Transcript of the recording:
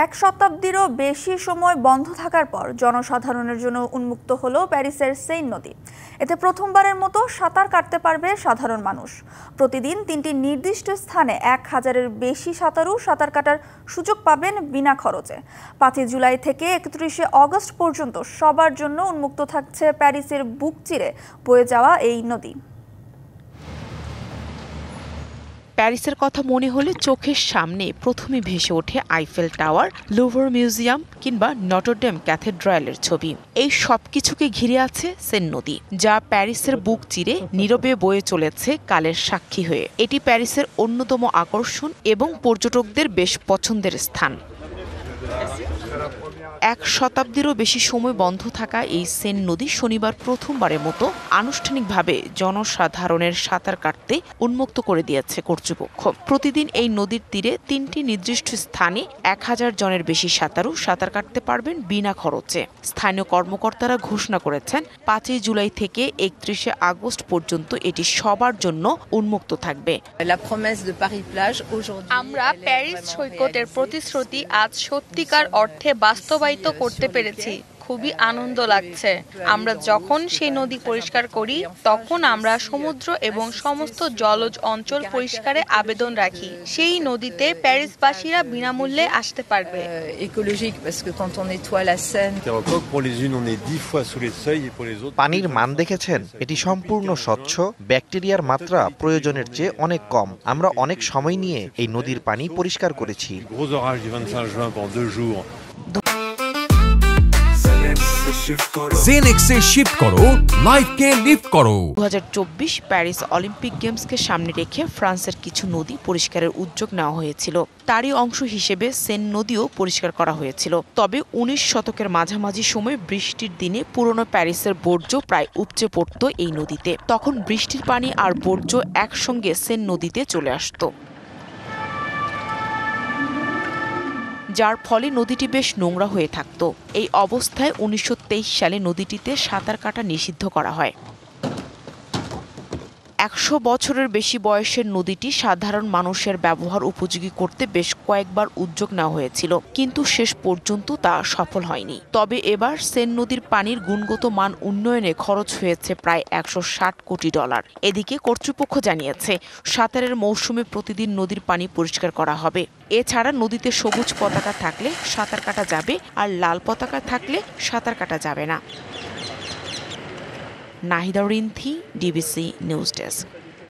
এক শতাব্দীরও বেশি সময় বন্ধ থাকার পর জনসাধারণের জন্য উন্মুক্ত হলো প্যারিসের সেইন নদী। এতে প্রথমবারের মতো সাঁতার কাটতে পারবে সাধারণ মানুষ। প্রতিদিন ৩টি নির্দিষ্ট স্থানে ১,০০০-এর বেশি সাঁতারু সাঁতার কাটার সুযোগ পাবেন বিনা খরচে। ৫ জুলাই থেকে ৩১ অগস্ট পর্যন্ত সবার জন্য উন্মুক্ত থাকছে প্যারিসের বুক চিরে বয়ে যাওয়া এই নদী। প্যারিসের কথা মনে হলে চোখের সামনে প্রথমে ভেসে ওঠে আইফেল টাওয়ার, লুভর মিউজিয়াম কিংবা নটরডেম ক্যাথেড্রালের ছবি। এই সব কিছুকে ঘিরে আছে সেন নদী, যা প্যারিসের বুক চিরে নীরবে বয়ে চলেছে কালের সাক্ষী হয়ে। এটি প্যারিসের অন্যতম আকর্ষণ এবং পর্যটকদের বেশ পছন্দের স্থান। এক শতাব্দীরও বেশি সময় বন্ধ থাকা এই সেন নদী শনিবার প্রথমবারের মতো আনুষ্ঠানিকভাবে জনসাধারণের সাঁতার কাটতে উন্মুক্ত করে দিয়েছে কর্তৃপক্ষ। প্রতিদিন এই নদীর তীরে ৩টি নির্দিষ্ট স্থানে ১,০০০ জনের বেশি সাঁতারু সাঁতার কাটতে পারবেন বিনা খরচে। স্থানীয় কর্মকর্তারা ঘোষণা করেছেন ৫ জুলাই থেকে ৩১ আগস্ট পর্যন্ত এটি সবার জন্য উন্মুক্ত থাকবে। আমরা প্যারিস সৈকতের প্রতিশ্রুতি আজ সত্যিকার অর্থে বাস্তবায়িত করতে পেরেছি। খুবই আনন্দ লাগছে। আমরা যখন সেই নদী পরিষ্কার করি তখন আমরা সমুদ্র এবং সমস্ত জলজ অঞ্চল পরিষ্কারে আবেদন রাখি। সেই নদীতে প্যারিসবাসীরা বিনামূল্যে আসতে পারবে। পানির মান দেখেছেন? এটি সম্পূর্ণ স্বচ্ছ, ব্যাকটেরিয়ার মাত্রা প্রয়োজনের চেয়ে অনেক কম। আমরা অনেক সময় নিয়ে এই নদীর পানি পরিষ্কার করেছি। জেনেক্সে শিফট করো, লাইফকে লিফট করো। ২০২৪ প্যারিস অলিম্পিক গেমসকে সামনে রেখে ফ্রান্সের কিছু নদী পরিষ্কারের উদ্যোগ নেওয়া হয়েছিল। তারই অংশ হিসেবে সেন নদীও পরিষ্কার করা হয়েছিল। তবে ১৯ শতকের মাঝামাঝি সময় বৃষ্টির দিনে পুরনো প্যারিসের বর্জ্য প্রায় উপচে পড়ত এই নদীতে। তখন বৃষ্টির পানি আর বর্জ্য একসঙ্গে সেন নদীতে চলে আসতো, যার ফলে নদীটি বেশ নোংরা হয়ে থাকত। এই অবস্থায় ১৯২৩ সালে নদীটিতে সাঁতার কাটা নিষিদ্ধ করা হয়। ১০০ বছরের বেশি বয়সের নদীটি সাধারণ মানুষের ব্যবহার উপযোগী করতে বেশ কয়েকবার উদ্যোগ নেওয়া হয়েছিল, কিন্তু শেষ পর্যন্ত তা সফল হয়নি। তবে এবার সেন নদীর পানির গুণগত মান উন্নয়নে খরচ হয়েছে প্রায় $১৬০ কোটি। এদিকে কর্তৃপক্ষ জানিয়েছে সাঁতারের মৌসুমে প্রতিদিন নদীর পানি পরিষ্কার করা হবে। এছাড়া নদীতে সবুজ পতাকা থাকলে সাঁতার কাটা যাবে, আর লাল পতাকা থাকলে সাঁতার কাটা যাবে না। Nahida Rinthi, DBC news desk.